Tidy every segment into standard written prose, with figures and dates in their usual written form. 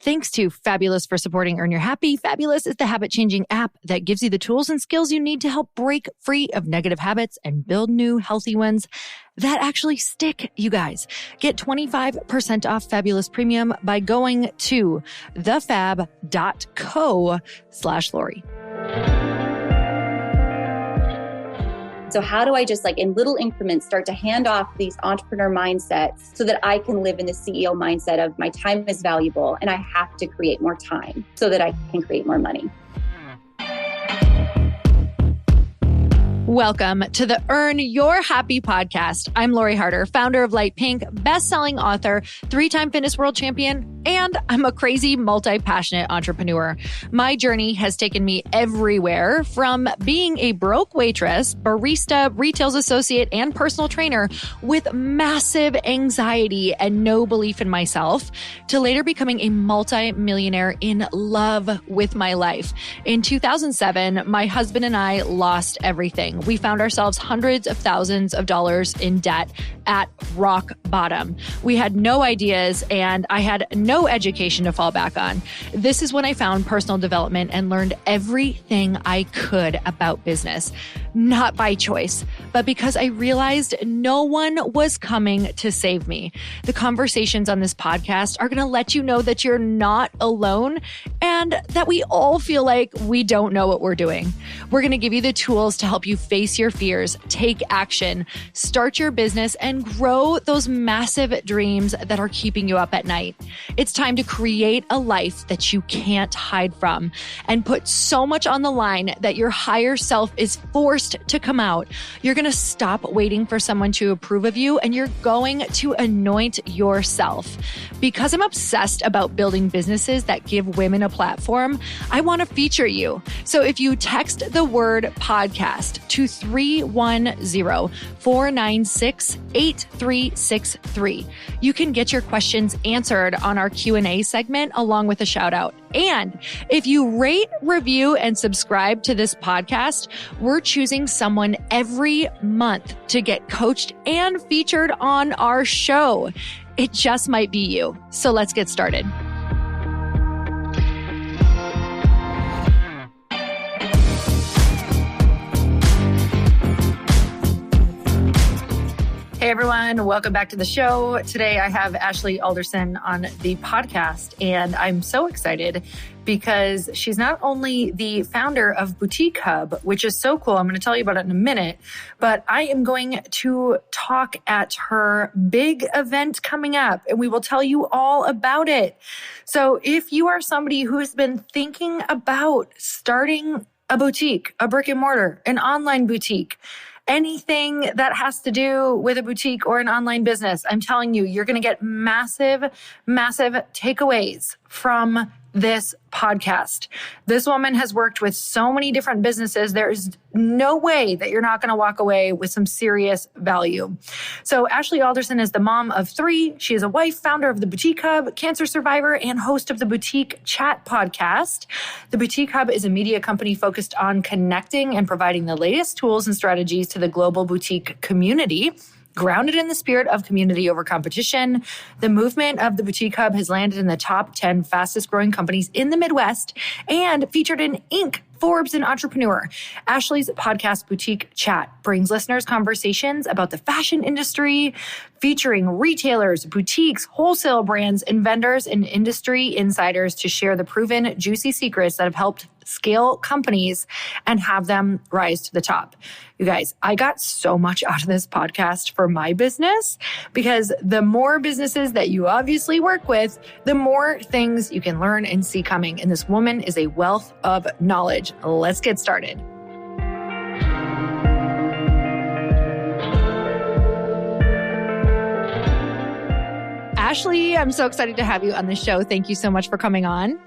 Thanks to Fabulous for supporting Earn Your Happy. Fabulous is the habit-changing app that gives you the tools and skills you need to help break free of negative habits and build new healthy ones that actually stick, you guys. Get 25% off Fabulous Premium by going to thefab.co/Lori. So how do I just in little increments start to hand off these entrepreneur mindsets so that I can live in the CEO mindset of my time is valuable and I have to create more time so that I can create more money? Welcome to the Earn Your Happy podcast. I'm Lori Harder, founder of Light Pink, best-selling author, 3-time fitness world champion, and I'm a crazy, multi-passionate entrepreneur. My journey has taken me everywhere, from being a broke waitress, barista, retail associate, and personal trainer with massive anxiety and no belief in myself, to later becoming a multi-millionaire in love with my life. In 2007, my husband and I lost everything. We found ourselves hundreds of thousands of dollars in debt at rock bottom. We had no ideas and I had no education to fall back on. This is when I found personal development and learned everything I could about business. Not by choice, but because I realized no one was coming to save me. The conversations on this podcast are going to let you know that you're not alone and that we all feel like we don't know what we're doing. We're going to give you the tools to help you face your fears, take action, start your business, and grow those massive dreams that are keeping you up at night. It's time to create a life that you can't hide from and put so much on the line that your higher self is forced to come out. You're going to stop waiting for someone to approve of you and you're going to anoint yourself. Because I'm obsessed about building businesses that give women a platform, I want to feature you. So if you text the word podcast to 310-496-8363, you can get your questions answered on our Q&A segment along with a shout out. And if you rate, review, and subscribe to this podcast, we're choosing someone every month to get coached and featured on our show. It just might be you. So let's get started. Hey everyone, welcome back to the show. Today I have Ashley Alderson on the podcast, and I'm so excited because she's not only the founder of Boutique Hub, which is so cool. I'm going to tell you about it in a minute, but I am going to talk at her big event coming up, and we will tell you all about it. So if you are somebody who has been thinking about starting a boutique, a brick-and-mortar, an online boutique, anything that has to do with a boutique or an online business, I'm telling you, you're going to get massive, massive takeaways from this podcast. This woman has worked with so many different businesses. There is no way that you're not going to walk away with some serious value. So Ashley Alderson is the mom of 3. She is a wife, founder of the Boutique Hub, cancer survivor, and host of the Boutique Chat podcast. The Boutique Hub is a media company focused on connecting and providing the latest tools and strategies to the global boutique community. Grounded in the spirit of community over competition, the movement of the Boutique Hub has landed in the top 10 fastest growing companies in the Midwest and featured in Inc., Forbes, and Entrepreneur. Ashley's podcast, Boutique Chat, brings listeners conversations about the fashion industry, featuring retailers, boutiques, wholesale brands, and vendors and industry insiders to share the proven, juicy secrets that have helped scale companies and have them rise to the top. You guys, I got so much out of this podcast for my business because the more businesses that you obviously work with, the more things you can learn and see coming. And this woman is a wealth of knowledge. Let's get started. Ashley, I'm so excited to have you on the show. Thank you so much for coming on.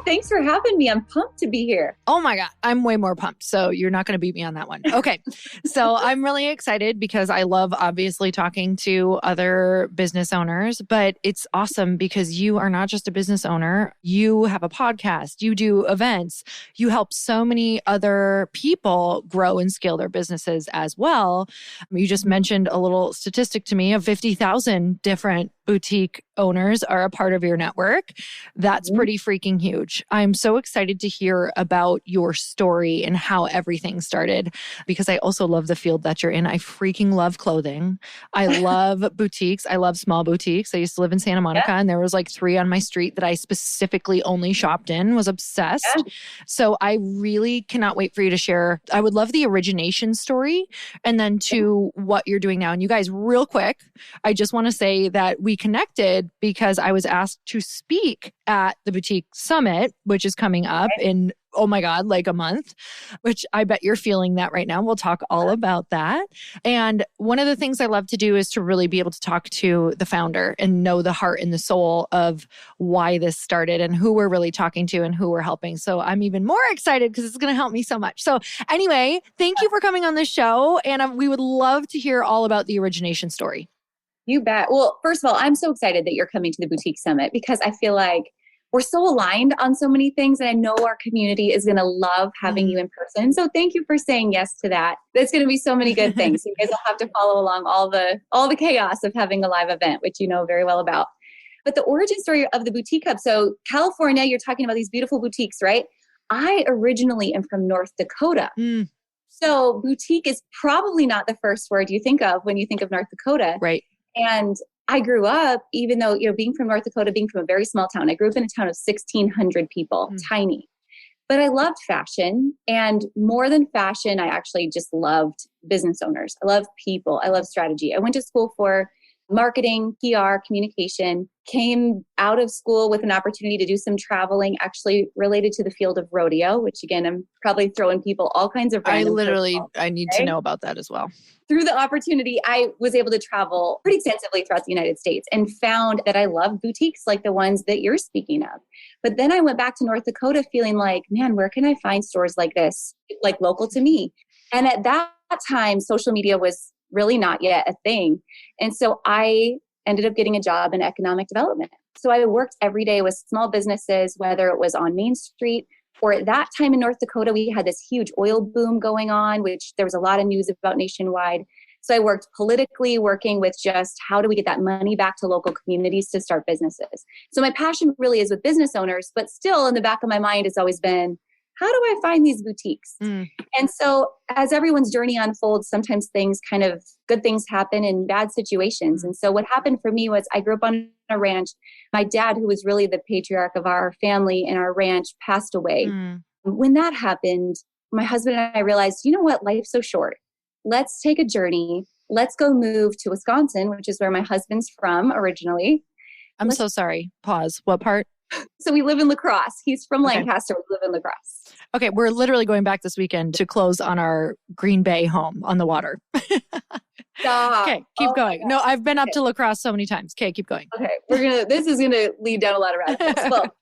Thanks for having me. I'm pumped to be here. Oh my God. I'm way more pumped. So you're not going to beat me on that one. Okay. So I'm really excited because I love obviously talking to other business owners, but it's awesome because you are not just a business owner. You have a podcast, you do events, you help so many other people grow and scale their businesses as well. You just mentioned a little statistic to me of 50,000 different boutique owners are a part of your network. That's pretty freaking huge. I'm so excited to hear about your story and how everything started, because I also love the field that you're in. I freaking love clothing. I love boutiques. I love small boutiques. I used to live in Santa Monica and there was like 3 on my street that I specifically only shopped in, was obsessed. So I really cannot wait for you to share. I would love the origination story and then to what you're doing now. And you guys, real quick, I just want to say that we connected because I was asked to speak at the Boutique Summit, which is coming up in, oh my God, like a month, which I bet you're feeling that right now. We'll talk all about that. And one of the things I love to do is to really be able to talk to the founder and know the heart and the soul of why this started and who we're really talking to and who we're helping. So I'm even more excited because it's going to help me so much. So anyway, thank you for coming on the show. And we would love to hear all about the origination story. You bet. Well, first of all, I'm so excited that you're coming to the Boutique Summit because I feel like we're so aligned on so many things. And I know our community is going to love having you in person. So thank you for saying yes to that. There's going to be so many good things. You guys will have to follow along all the chaos of having a live event, which you know very well about. But the origin story of the Boutique Hub. So California, you're talking about these beautiful boutiques, right? I originally am from North Dakota. So boutique is probably not the first word you think of when you think of North Dakota. Right. And I grew up, even though, being from North Dakota, being from a very small town, I grew up in a town of 1,600 people, tiny. But I loved fashion. And more than fashion, I actually just loved business owners. I love people. I love strategy. I went to school for marketing, PR, communication, came out of school with an opportunity to do some traveling, actually related to the field of rodeo, which again, I'm probably throwing people all kinds of random I need to know about that as well. Through the opportunity, I was able to travel pretty extensively throughout the United States and found that I love boutiques like the ones that you're speaking of. But then I went back to North Dakota feeling like, man, where can I find stores like this, like local to me? And at that time, social media was really not yet a thing. And so I ended up getting a job in economic development. So I worked every day with small businesses, whether it was on Main Street or at that time in North Dakota, we had this huge oil boom going on, which there was a lot of news about nationwide. So I worked politically, working with just how do we get that money back to local communities to start businesses. So my passion really is with business owners, but still in the back of my mind has always been, how do I find these boutiques? And so as everyone's journey unfolds, sometimes good things happen in bad situations. And so what happened for me was I grew up on a ranch. My dad, who was really the patriarch of our family and our ranch, passed away. When that happened, my husband and I realized, you know what? Life's so short. Let's take a journey. Let's go move to Wisconsin, which is where my husband's from originally. I'm so sorry. Pause. What part? So we live in La Crosse. He's from Lancaster. We live in La Crosse. Okay. We're literally going back this weekend to close on our Green Bay home on the water. Okay. Keep going. No, I've been up to La Crosse so many times. Okay. Keep going. Okay. This is going to lead down a lot of rabbit holes. Well,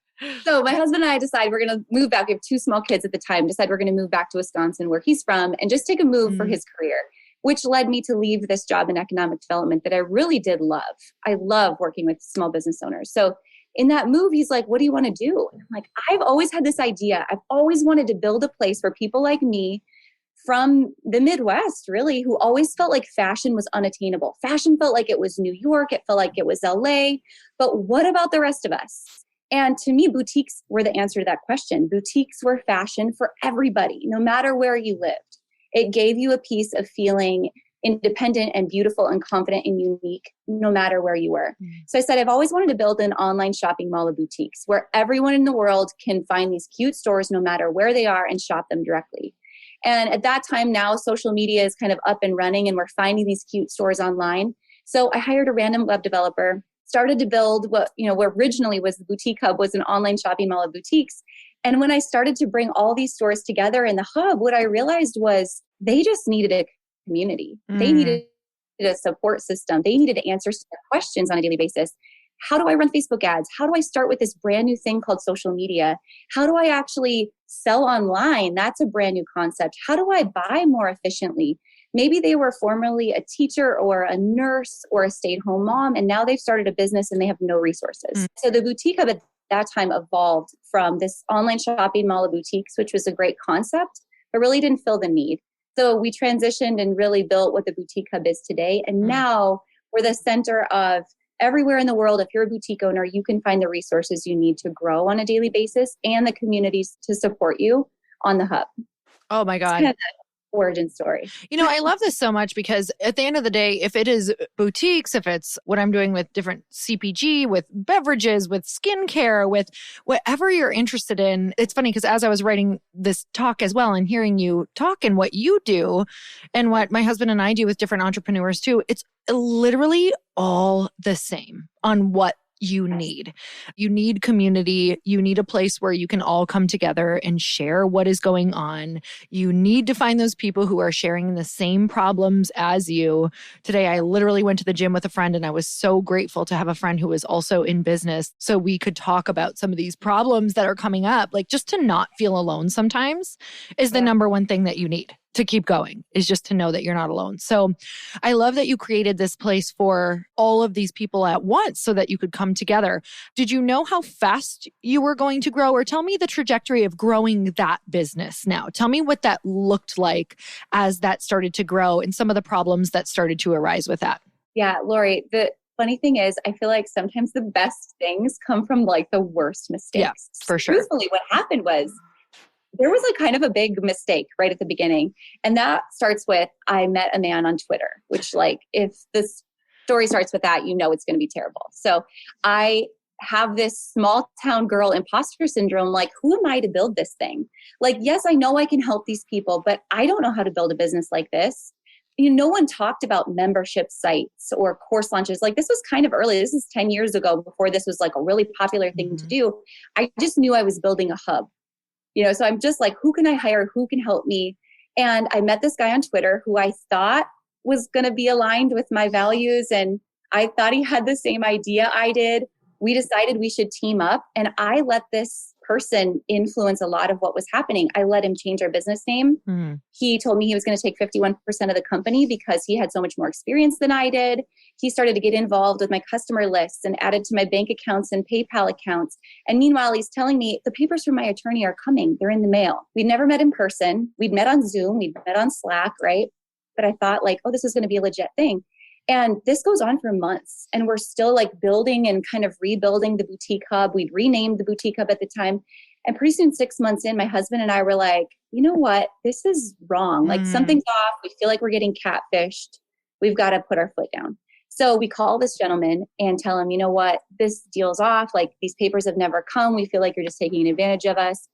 so my husband and I decide we're going to move back. We have 2 small kids at the time. Decide we're going to move back to Wisconsin where he's from and just take a move for his career, which led me to leave this job in economic development that I really did love. I love working with small business owners. So in that move, he's like, what do you want to do? And I'm like, I've always had this idea. I've always wanted to build a place for people like me from the Midwest, really, who always felt like fashion was unattainable. Fashion felt like it was New York. It felt like it was LA. But what about the rest of us? And to me, boutiques were the answer to that question. Boutiques were fashion for everybody, no matter where you lived. It gave you a piece of feeling independent and beautiful and confident and unique, no matter where you were. So I said, I've always wanted to build an online shopping mall of boutiques where everyone in the world can find these cute stores, no matter where they are, and shop them directly. And at that time now, social media is kind of up and running and we're finding these cute stores online. So I hired a random web developer, started to build what originally was the Boutique Hub, was an online shopping mall of boutiques. And when I started to bring all these stores together in the hub, what I realized was they just needed a community. They needed a support system. They needed to answer questions on a daily basis. How do I run Facebook ads? How do I start with this brand new thing called social media? How do I actually sell online? That's a brand new concept. How do I buy more efficiently? Maybe they were formerly a teacher or a nurse or a stay-at-home mom, and now they've started a business and they have no resources. So the Boutique Hub at that time evolved from this online shopping mall of boutiques, which was a great concept, but really didn't fill the need. So we transitioned and really built what the Boutique Hub is today. And now we're the center of everywhere in the world, if you're a boutique owner, you can find the resources you need to grow on a daily basis and the communities to support you on the hub. Oh my God. It's kind of the origin story. I love this so much because at the end of the day, if it is boutiques, if it's what I'm doing with different CPG, with beverages, with skincare, with whatever you're interested in, it's funny because as I was writing this talk as well and hearing you talk and what you do and what my husband and I do with different entrepreneurs too, it's literally all the same on what you need. You need community. You need a place where you can all come together and share what is going on. You need to find those people who are sharing the same problems as you. Today, I literally went to the gym with a friend and I was so grateful to have a friend who was also in business so we could talk about some of these problems that are coming up. Like just to not feel alone sometimes is the number one thing that you need to keep going, is just to know that you're not alone. So I love that you created this place for all of these people at once so that you could come together. Did you know how fast you were going to grow? Or tell me the trajectory of growing that business now. Tell me what that looked like as that started to grow and some of the problems that started to arise with that. Yeah, Lori, the funny thing is, I feel like sometimes the best things come from like the worst mistakes. Yeah, for sure. Truthfully, what happened was, there was like kind of a big mistake right at the beginning. And that starts with, I met a man on Twitter, which like, if this story starts with that, it's going to be terrible. So I have this small town girl imposter syndrome. Like, who am I to build this thing? Like, yes, I know I can help these people, but I don't know how to build a business like this. No one talked about membership sites or course launches. Like this was kind of early. This is 10 years ago before this was like a really popular thing to do. I just knew I was building a hub. So I'm just like, who can I hire? Who can help me? And I met this guy on Twitter who I thought was going to be aligned with my values. And I thought he had the same idea I did. We decided we should team up. And I let this person influence a lot of what was happening. I let him change our business name. He told me he was going to take 51% of the company because he had so much more experience than I did. He started to get involved with my customer lists and added to my bank accounts and PayPal accounts. And meanwhile, he's telling me the papers from my attorney are coming. They're in the mail. We'd never met in person. We'd met on Zoom. We'd met on Slack, right? But I thought like, oh, this is going to be a legit thing. And this goes on for months. And we're still like building and kind of rebuilding the boutique hub. We'd renamed the boutique hub at the time. And pretty soon, 6 months in, my husband and I were like, you know what? This is wrong. Like something's off. We feel like we're getting catfished. We've got to put our foot down. So we call this gentleman and tell him, you know what? This deal's off. Like these papers have never come. We feel like you're just taking advantage of us.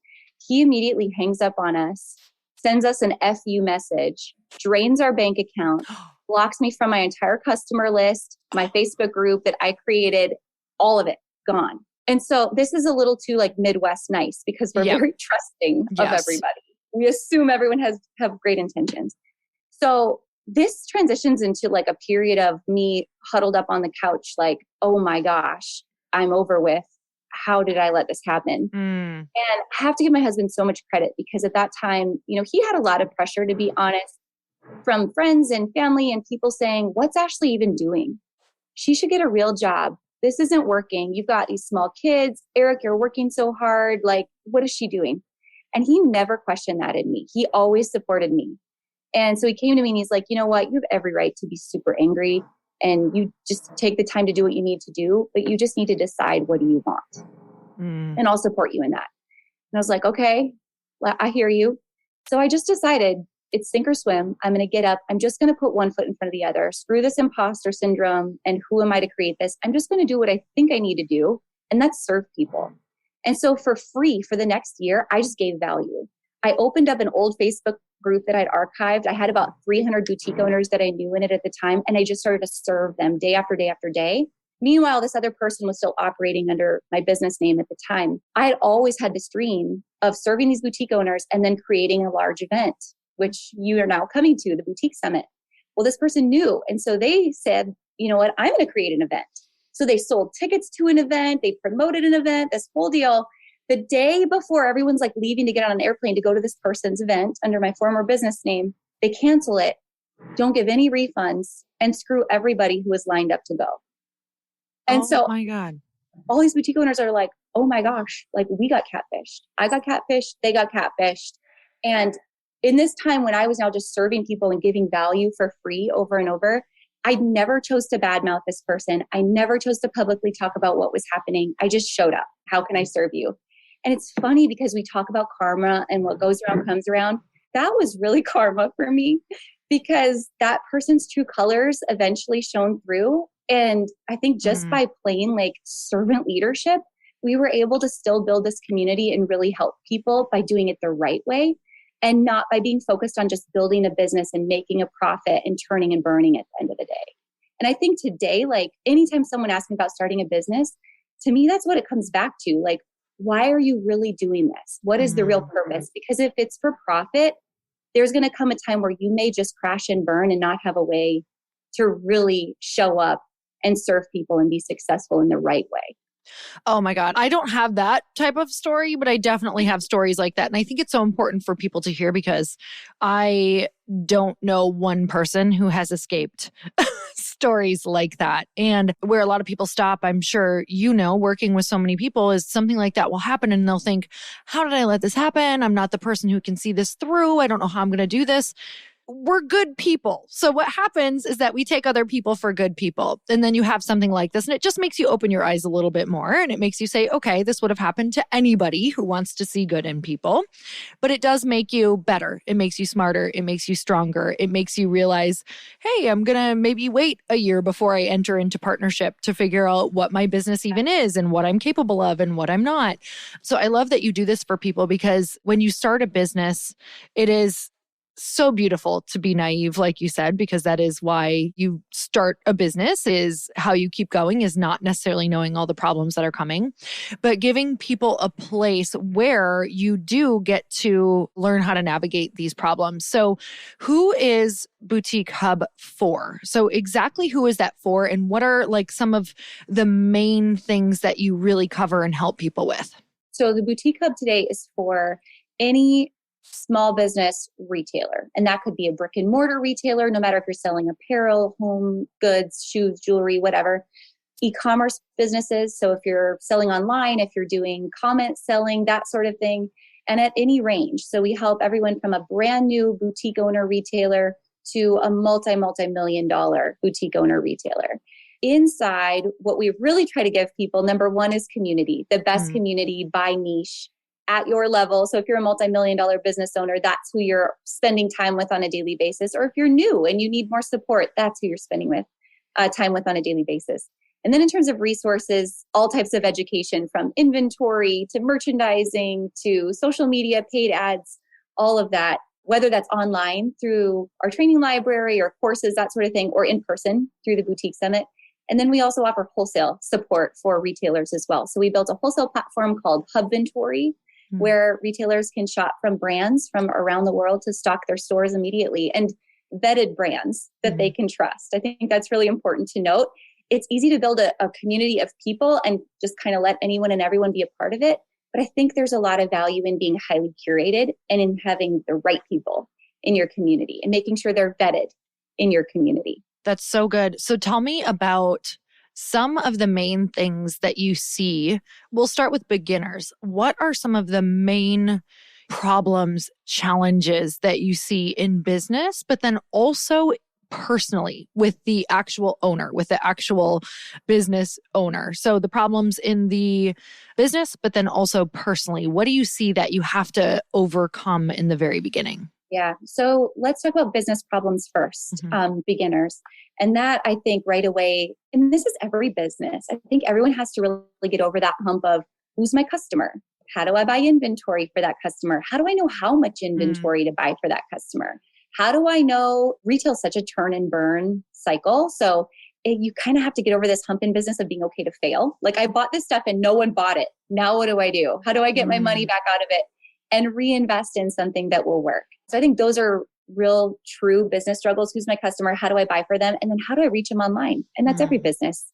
He immediately hangs up on us, sends us an FU message, drains our bank account, blocks me from my entire customer list, my Facebook group that I created, all of it gone. And so this is a little too like Midwest nice because we're very trusting of everybody. We assume everyone have great intentions. So this transitions into like a period of me huddled up on the couch, like, oh my gosh, I'm over with. How did I let this happen? And I have to give my husband so much credit because at that time, he had a lot of pressure, to be honest, from friends and family and people saying, what's Ashley even doing? She should get a real job. This isn't working. You've got these small kids. Eric, you're working so hard. Like, what is she doing? And he never questioned that in me. He always supported me. And so he came to me and he's like, you know what? You have every right to be super angry and you just take the time to do what you need to do, but you just need to decide, what do you want? And I'll support you in that. And I was like, okay, I hear you. So I just decided it's sink or swim. I'm going to get up. I'm just going to put one foot in front of the other. Screw this imposter syndrome. And who am I to create this? I'm just going to do what I think I need to do. And that's serve people. And so for free for the next year, I just gave value. I opened up an old Facebook group that I'd archived. I had about 300 boutique owners that I knew in it at the time. And I just started to serve them day after day after day. Meanwhile, this other person was still operating under my business name at the time. I had always had this dream of serving these boutique owners and then creating a large event, which you are now coming to, the Boutique Summit. Well, this person knew. And so they said, you know what, I'm going to create an event. So they sold tickets to an event. They promoted an event, this whole deal. The day before everyone's like leaving to get on an airplane to go to this person's event under my former business name, they cancel it, don't give any refunds, and screw everybody who was lined up to go. And oh my God, all these boutique owners are like, oh my gosh, like we got catfished. I got catfished. They got catfished. And in this time when I was now just serving people and giving value for free over and over, I never chose to badmouth this person. I never chose to publicly talk about what was happening. I just showed up. How can I serve you? And it's funny because we talk about karma and what goes around comes around. That was really karma for me because that person's true colors eventually shone through. And I think just by plain like servant leadership, we were able to still build this community and really help people by doing it the right way and not by being focused on just building a business and making a profit and turning and burning at the end of the day. And I think today, like anytime someone asks me about starting a business, to me, that's what it comes back to. Like, why are you really doing this? What is the real purpose? Because if it's for profit, there's going to come a time where you may just crash and burn and not have a way to really show up and serve people and be successful in the right way. Oh my God. I don't have that type of story, but I definitely have stories like that. And I think it's so important for people to hear because I don't know one person who has escaped stories like that. And where a lot of people stop, I'm sure you know, working with so many people is something like that will happen and they'll think, how did I let this happen? I'm not the person who can see this through. I don't know how I'm going to do this. We're good people. So what happens is that we take other people for good people. And then you have something like this and it just makes you open your eyes a little bit more. And it makes you say, okay, this would have happened to anybody who wants to see good in people. But it does make you better. It makes you smarter. It makes you stronger. It makes you realize, hey, I'm going to maybe wait a year before I enter into partnership to figure out what my business even is and what I'm capable of and what I'm not. So I love that you do this for people because when you start a business, it is so beautiful to be naive, like you said, because that is why you start a business, is how you keep going, is not necessarily knowing all the problems that are coming, but giving people a place where you do get to learn how to navigate these problems. So who is Boutique Hub for? So exactly who is that for? And what are like some of the main things that you really cover and help people with? So the Boutique Hub today is for any small business retailer. And that could be a brick and mortar retailer, no matter if you're selling apparel, home goods, shoes, jewelry, whatever. E-commerce businesses. So if you're selling online, if you're doing comment selling, that sort of thing, and at any range. So we help everyone from a brand new boutique owner retailer to a multi-million dollar boutique owner retailer. Inside, what we really try to give people, number one is community, the best community by niche, at your level. So if you're a multi-million dollar business owner, that's who you're spending time with on a daily basis. Or if you're new and you need more support, that's who you're spending with time with on a daily basis. And then in terms of resources, all types of education from inventory to merchandising to social media, paid ads, all of that, whether that's online through our training library or courses, that sort of thing, or in person through the Boutique Summit. And then we also offer wholesale support for retailers as well. So we built a wholesale platform called Hubventory, where retailers can shop from brands from around the world to stock their stores immediately, and vetted brands that they can trust. I think that's really important to note. It's easy to build a community of people and just kind of let anyone and everyone be a part of it. But I think there's a lot of value in being highly curated and in having the right people in your community and making sure they're vetted in your community. That's so good. So tell me about some of the main things that you see. We'll start with beginners. What are some of the main problems, challenges that you see in business, but then also personally with the actual owner, with the actual business owner? So the problems in the business, but then also personally, what do you see that you have to overcome in the very beginning? Yeah. So let's talk about business problems first, beginners. And that I think right away, and this is every business, I think everyone has to really get over that hump of who's my customer? How do I buy inventory for that customer? How do I know how much inventory to buy for that customer? How do I know retail's such a turn and burn cycle? So you kind of have to get over this hump in business of being okay to fail. Like I bought this stuff and no one bought it. Now what do I do? How do I get my money back out of it and reinvest in something that will work? So I think those are real true business struggles. Who's my customer? How do I buy for them? And then how do I reach them online? And that's every business.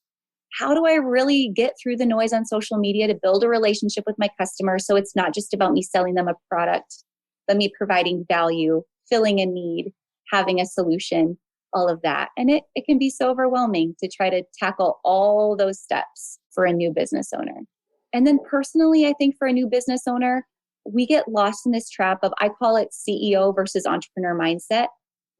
How do I really get through the noise on social media to build a relationship with my customer so it's not just about me selling them a product, but me providing value, filling a need, having a solution, all of that. And it can be so overwhelming to try to tackle all those steps for a new business owner. And then personally, I think for a new business owner, we get lost in this trap of, I call it CEO versus entrepreneur mindset,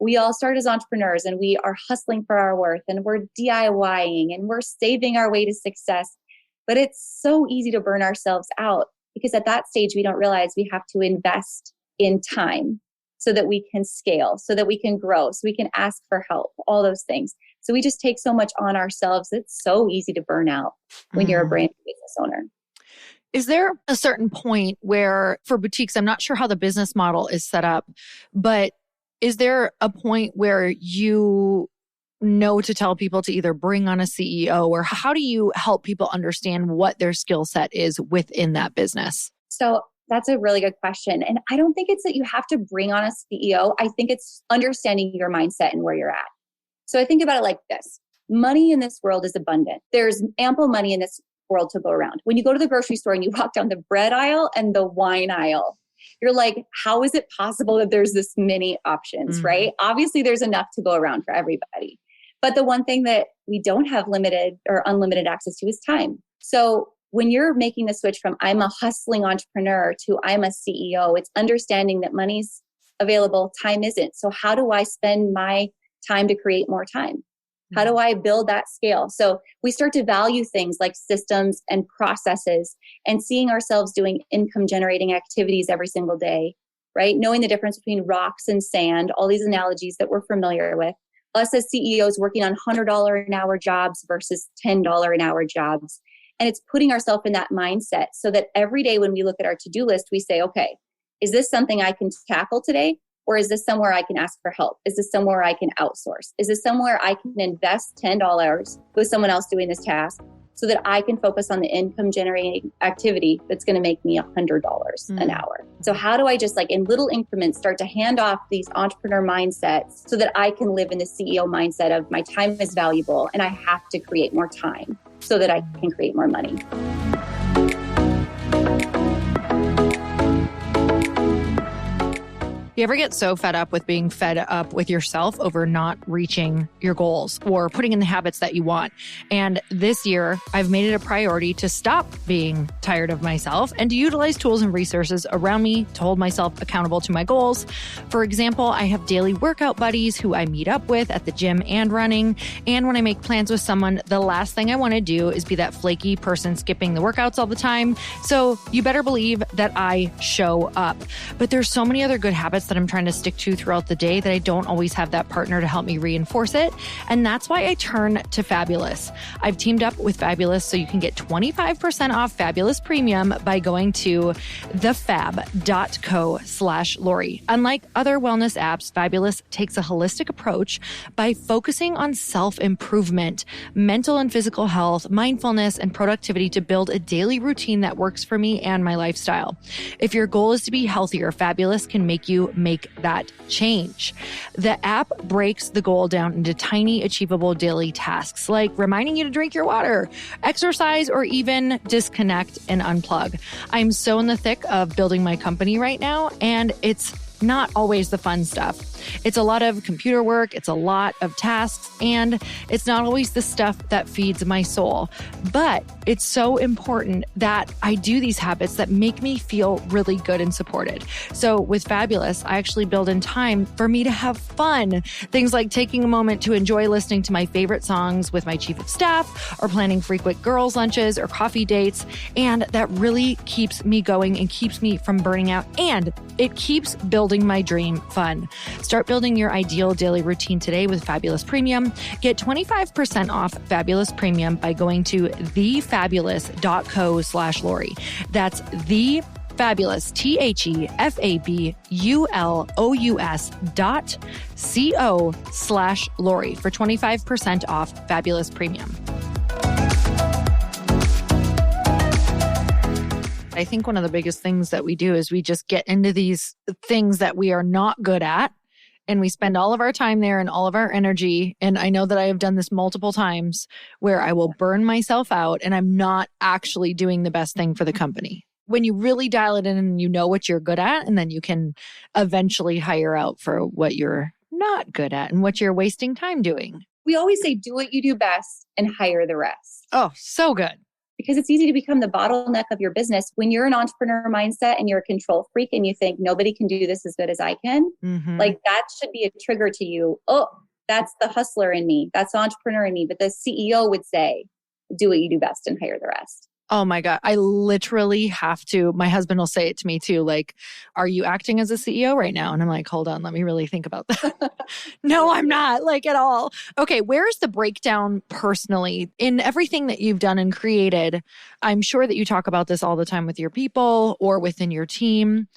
we all start as entrepreneurs and we are hustling for our worth and we're DIYing and we're saving our way to success. But it's so easy to burn ourselves out because at that stage, we don't realize we have to invest in time so that we can scale, so that we can grow, so we can ask for help, all those things. So we just take so much on ourselves. It's so easy to burn out when you're a brand new business owner. Is there a certain point where for boutiques, I'm not sure how the business model is set up, but is there a point where you know to tell people to either bring on a CEO, or how do you help people understand what their skill set is within that business? So that's a really good question. And I don't think it's that you have to bring on a CEO. I think it's understanding your mindset and where you're at. So I think about it like this. Money in this world is abundant. There's ample money in this world to go around. When you go to the grocery store and you walk down the bread aisle and the wine aisle, you're like, how is it possible that there's this many options, right? Obviously, there's enough to go around for everybody. But the one thing that we don't have limited or unlimited access to is time. So when you're making the switch from I'm a hustling entrepreneur to I'm a CEO, it's understanding that money's available, time isn't. So how do I spend my time to create more time? How do I build that scale? So we start to value things like systems and processes and seeing ourselves doing income generating activities every single day, right? Knowing the difference between rocks and sand, all these analogies that we're familiar with. Us as CEOs working on $100 an hour jobs versus $10 an hour jobs. And it's putting ourselves in that mindset so that every day when we look at our to-do list, we say, okay, is this something I can tackle today? Or is this somewhere I can ask for help? Is this somewhere I can outsource? Is this somewhere I can invest $10 with someone else doing this task so that I can focus on the income generating activity that's going to make me $100 an hour? So how do I just like in little increments start to hand off these entrepreneur mindsets so that I can live in the CEO mindset of my time is valuable and I have to create more time so that I can create more money? You ever get so fed up with being fed up with yourself over not reaching your goals or putting in the habits that you want? And this year, I've made it a priority to stop being tired of myself and to utilize tools and resources around me to hold myself accountable to my goals. For example, I have daily workout buddies who I meet up with at the gym and running. And when I make plans with someone, the last thing I want to do is be that flaky person skipping the workouts all the time. So you better believe that I show up. But there's so many other good habits that I'm trying to stick to throughout the day that I don't always have that partner to help me reinforce it. And that's why I turn to Fabulous. I've teamed up with Fabulous so you can get 25% off Fabulous Premium by going to thefab.co/Lori. Unlike other wellness apps, Fabulous takes a holistic approach by focusing on self-improvement, mental and physical health, mindfulness, and productivity to build a daily routine that works for me and my lifestyle. If your goal is to be healthier, Fabulous can make you make that change. The app breaks the goal down into tiny, achievable daily tasks like reminding you to drink your water, exercise, or even disconnect and unplug. I'm so in the thick of building my company right now, and it's not always the fun stuff. It's a lot of computer work, it's a lot of tasks, and it's not always the stuff that feeds my soul. But it's so important that I do these habits that make me feel really good and supported. So with Fabulous, I actually build in time for me to have fun. Things like taking a moment to enjoy listening to my favorite songs with my chief of staff, or planning frequent girls' lunches or coffee dates. And that really keeps me going and keeps me from burning out. And it keeps building my dream fun. Start building your ideal daily routine today with Fabulous Premium. Get 25% off Fabulous Premium by going to thefabulous.co/Lori. That's the Fabulous, THEFABULOUS.co/Lori for 25% off Fabulous Premium. I think one of the biggest things that we do is we just get into these things that we are not good at, and we spend all of our time there and all of our energy. And I know that I have done this multiple times where I will burn myself out and I'm not actually doing the best thing for the company. When you really dial it in and you know what you're good at, and then you can eventually hire out for what you're not good at and what you're wasting time doing. We always say, do what you do best and hire the rest. Oh, so good. because it's easy to become the bottleneck of your business when you're an entrepreneur mindset and you're a control freak and you think nobody can do this as good as I can. Like that should be a trigger to you. Oh, that's the hustler in me. That's the entrepreneur in me. But the CEO would say, do what you do best and hire the rest. Oh my God. I literally have to, my husband will say it to me too, like, are you acting as a CEO right now? And I'm like, hold on, let me really think about that. No, I'm not, like, at all. Okay, where's the breakdown personally in everything that you've done and created? I'm sure that you talk about this all the time with your people or within your team.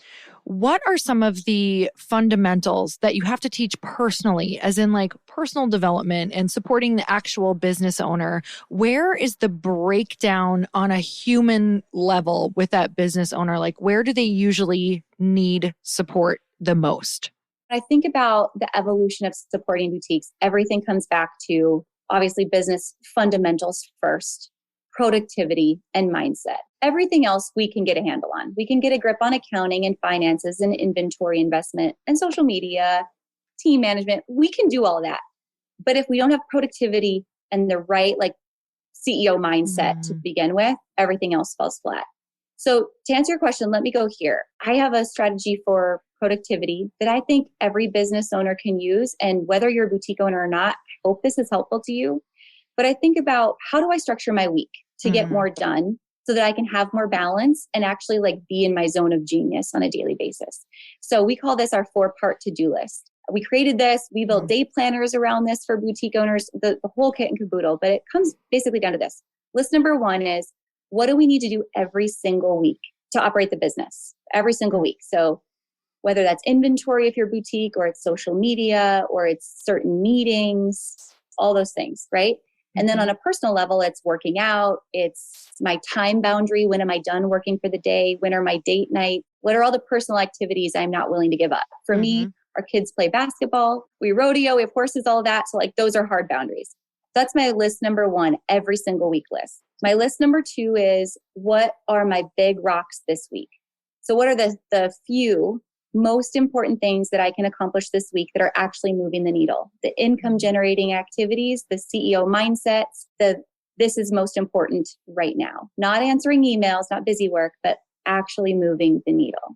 What are some of the fundamentals that you have to teach personally, as in like personal development and supporting the actual business owner? Where is the breakdown on a human level with that business owner? Like, where do they usually need support the most? When I think about the evolution of supporting boutiques, everything comes back to obviously business fundamentals first, productivity and mindset. Everything else we can get a handle on. We can get a grip on accounting and finances and inventory investment and social media, team management. We can do all of that. But if we don't have productivity and the right like CEO mindset to begin with, everything else falls flat. So to answer your question, let me go here. I have a strategy for productivity that I think every business owner can use. And whether you're a boutique owner or not, I hope this is helpful to you. But I think about how do I structure my week to get more done so that I can have more balance and actually like be in my zone of genius on a daily basis. So we call this our 4-part to-do list. We created this. We built day planners around this for boutique owners, the whole kit and caboodle. But it comes basically down to this. List number 1 is, what do we need to do every single week to operate the business? Every single week. So whether that's inventory if you're boutique, or it's social media, or it's certain meetings, all those things, right? And then on a personal level, it's working out. It's my time boundary. When am I done working for the day? When are my date night? What are all the personal activities I'm not willing to give up? For me, our kids play basketball. We rodeo. We have horses, all that. So like those are hard boundaries. That's my list number 1, every single week list. My list number 2 is, what are my big rocks this week? So what are the few most important things that I can accomplish this week that are actually moving the needle? The income generating activities, the CEO mindsets, this is most important right now. Not answering emails, not busy work, but actually moving the needle.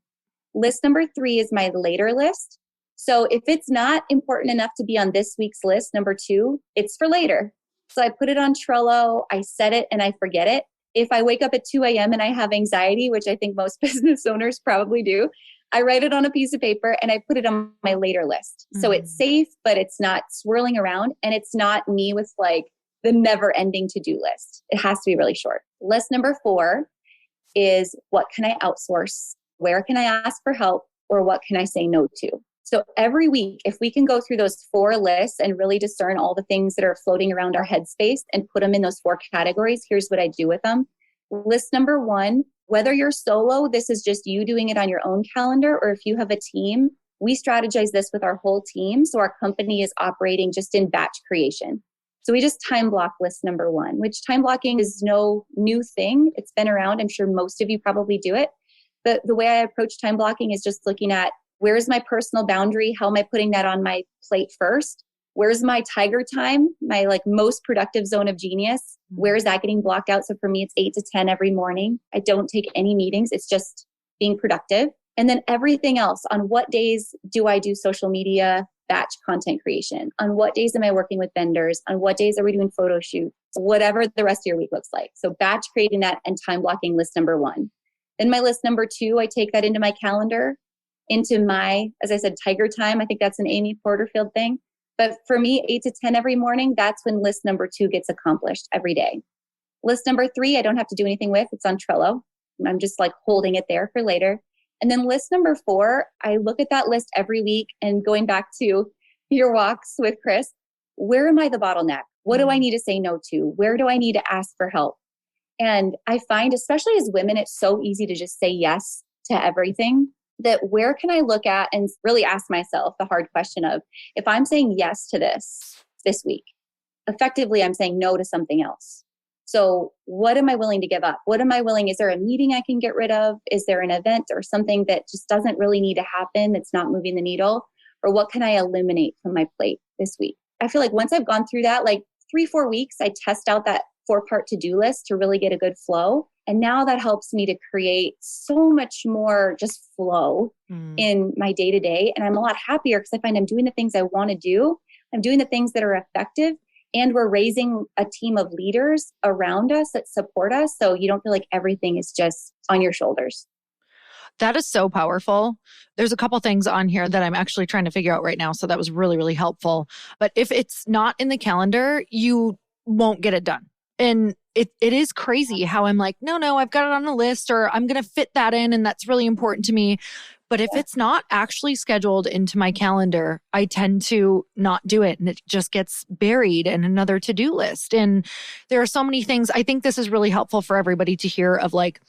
List number 3 is my later list. So if it's not important enough to be on this week's list, number 2, it's for later. So I put it on Trello, I set it and I forget it. If I wake up at 2 a.m. and I have anxiety, which I think most business owners probably do, I write it on a piece of paper and I put it on my later list. So it's safe, but it's not swirling around, and it's not me with like the never ending to-do list. It has to be really short. List number 4 is, what can I outsource? Where can I ask for help? Or what can I say no to? So every week, if we can go through those 4 lists and really discern all the things that are floating around our headspace and put them in those 4 categories, here's what I do with them. List number 1, whether you're solo, this is just you doing it on your own calendar, or if you have a team, we strategize this with our whole team. So our company is operating just in batch creation. So we just time block list number 1, which time blocking is no new thing. It's been around. I'm sure most of you probably do it. But the way I approach time blocking is just looking at, where's my personal boundary? How am I putting that on my plate first? Where's my tiger time? My like most productive zone of genius? Where is that getting blocked out? So for me, it's 8 to 10 every morning. I don't take any meetings. It's just being productive. And then everything else, on what days do I do social media, batch content creation? On what days am I working with vendors? On what days are we doing photo shoots? Whatever the rest of your week looks like. So batch creating that and time blocking list number 1. Then my list number 2, I take that into my calendar, into my, as I said, tiger time. I think that's an Amy Porterfield thing. But for me, 8 to 10 every morning, that's when list number 2 gets accomplished every day. List number 3, I don't have to do anything with. It's on Trello. I'm just like holding it there for later. And then list number 4, I look at that list every week, and going back to your walks with Chris, where am I the bottleneck? What do I need to say no to? Where do I need to ask for help? And I find, especially as women, it's so easy to just say yes to everything. That where can I look at and really ask myself the hard question of, if I'm saying yes to this week, effectively I'm saying no to something else. So what am I willing to give up? What am I willing? Is there a meeting I can get rid of? Is there an event or something that just doesn't really need to happen that's not moving the needle? Or what can I eliminate from my plate this week? I feel like once I've gone through that, like 3-4 weeks, I test out that 4-part to-do list to really get a good flow. And now that helps me to create so much more just flow in my day-to-day. And I'm a lot happier because I find I'm doing the things I want to do. I'm doing the things that are effective. And we're raising a team of leaders around us that support us. So you don't feel like everything is just on your shoulders. That is so powerful. There's a couple things on here that I'm actually trying to figure out right now. So that was really, really helpful. But if it's not in the calendar, you won't get it done. And it is crazy how I'm like, no, I've got it on a list, or I'm going to fit that in. And that's really important to me. But if it's not actually scheduled into my calendar, I tend to not do it. And it just gets buried in another to-do list. And there are so many things. I think this is really helpful for everybody to hear of, like,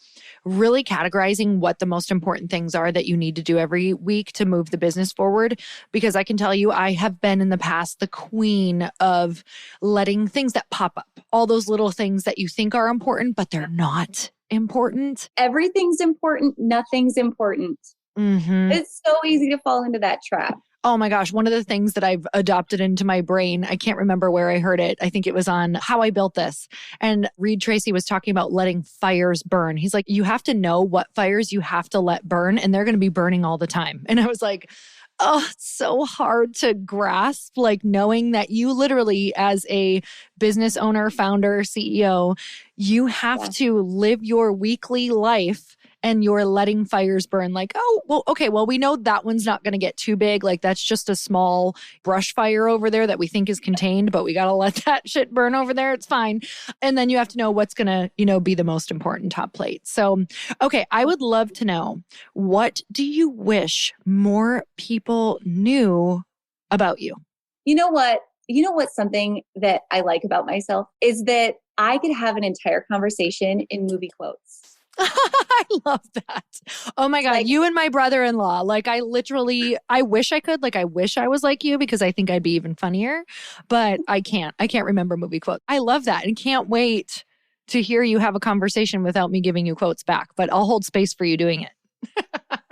really categorizing what the most important things are that you need to do every week to move the business forward. Because I can tell you, I have been in the past the queen of letting things that pop up, all those little things that you think are important, but they're not important. Everything's important. Nothing's important. It's so easy to fall into that trap. Oh my gosh. One of the things that I've adopted into my brain, I can't remember where I heard it. I think it was on How I Built This. And Reed Tracy was talking about letting fires burn. He's like, you have to know what fires you have to let burn, and they're going to be burning all the time. And I was like, oh, it's so hard to grasp, like knowing that you literally, as a business owner, founder, CEO, you have to live your weekly life and you're letting fires burn. Like, oh, well, okay, well, we know that one's not going to get too big. Like, that's just a small brush fire over there that we think is contained, but we got to let that shit burn over there. It's fine. And then you have to know what's going to, be the most important top plate. So, okay, I would love to know, what do you wish more people knew about you? You know what? Something that I like about myself is that I could have an entire conversation in movie quotes. I love that. Oh my God. You and my brother-in-law. Like, I wish I could. Like, I wish I was like you, because I think I'd be even funnier, but I can't remember movie quotes. I love that and can't wait to hear you have a conversation without me giving you quotes back, but I'll hold space for you doing it.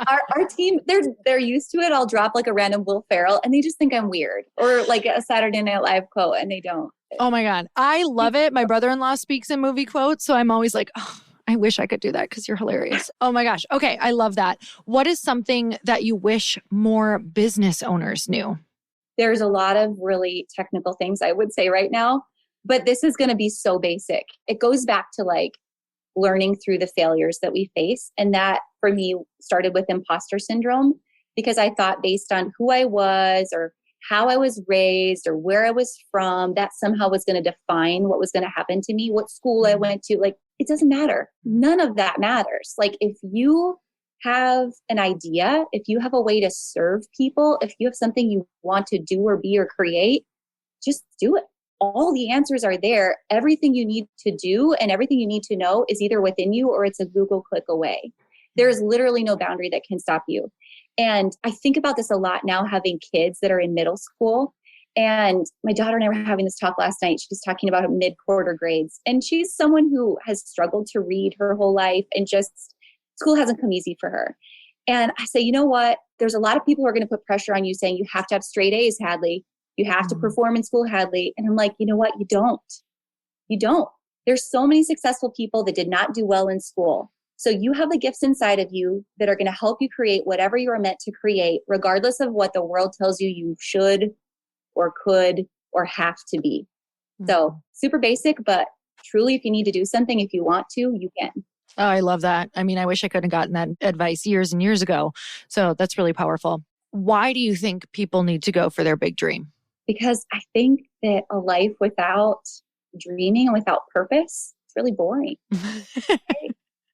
Our team, they're used to it. I'll drop like a random Will Ferrell and they just think I'm weird, or like a Saturday Night Live quote, and they don't. Oh my God. I love it. My brother-in-law speaks in movie quotes. So I'm always like, oh, I wish I could do that because you're hilarious. Oh my gosh. Okay. I love that. What is something that you wish more business owners knew? There's a lot of really technical things I would say right now, but this is going to be so basic. It goes back to like learning through the failures that we face. And that for me started with imposter syndrome, because I thought based on who I was or how I was raised or where I was from, that somehow was going to define what was going to happen to me, what school I went to. Like, it doesn't matter. None of that matters. Like, if you have an idea, if you have a way to serve people, if you have something you want to do or be or create, just do it. All the answers are there. Everything you need to do and everything you need to know is either within you or it's a Google click away. There's literally no boundary that can stop you. And I think about this a lot now, having kids that are in middle school. And my daughter and I were having this talk last night. She was talking about mid-quarter grades. And she's someone who has struggled to read her whole life, and just school hasn't come easy for her. And I say, you know what? There's a lot of people who are going to put pressure on you saying you have to have straight A's, Hadley. You have to perform in school, Hadley. And I'm like, you know what? You don't. You don't. There's so many successful people that did not do well in school. So you have the gifts inside of you that are going to help you create whatever you are meant to create, regardless of what the world tells you you should or could or have to be. So super basic, but truly, if you need to do something, if you want to, you can. Oh, I love that. I mean, I wish I could have gotten that advice years and years ago. So that's really powerful. Why do you think people need to go for their big dream? Because I think that a life without dreaming and without purpose, it's really boring.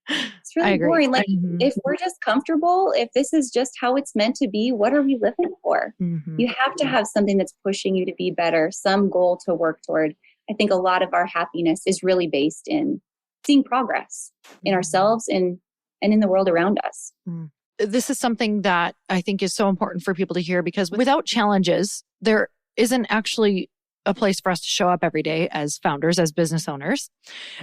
It's really boring. Like, if we're just comfortable, if this is just how it's meant to be, what are we living for? You have to have something that's pushing you to be better, some goal to work toward. I think a lot of our happiness is really based in seeing progress in ourselves and in the world around us. This is something that I think is so important for people to hear, because without challenges, there isn't actually a place for us to show up every day as founders, as business owners.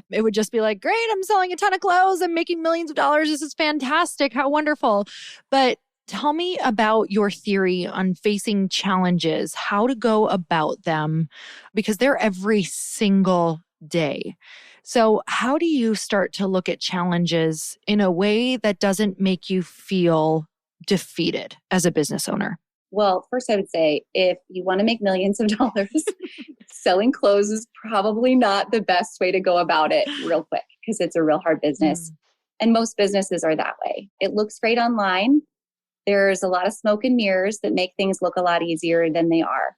It would just be like, great, I'm selling a ton of clothes. I'm making millions of dollars. This is fantastic. How wonderful. But Tell me about your theory on facing challenges, how to go about them, because they're every single day. So, how do you start to look at challenges in a way that doesn't make you feel defeated as a business owner? Well, first I would say if you want to make millions of dollars, selling clothes is probably not the best way to go about it real quick because it's a real hard business. And most businesses are that way. It looks great online. There's a lot of smoke and mirrors that make things look a lot easier than they are.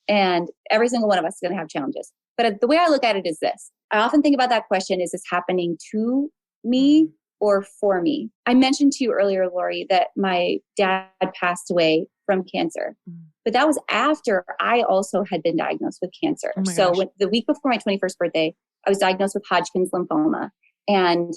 And every single one of us is going to have challenges. But the way I look at it is this. I often think about that question, is this happening to me or for me? I mentioned to you earlier, Lori, that my dad passed away from cancer. But that was after I also had been diagnosed with cancer. So the week before my 21st birthday, I was diagnosed with Hodgkin's lymphoma. And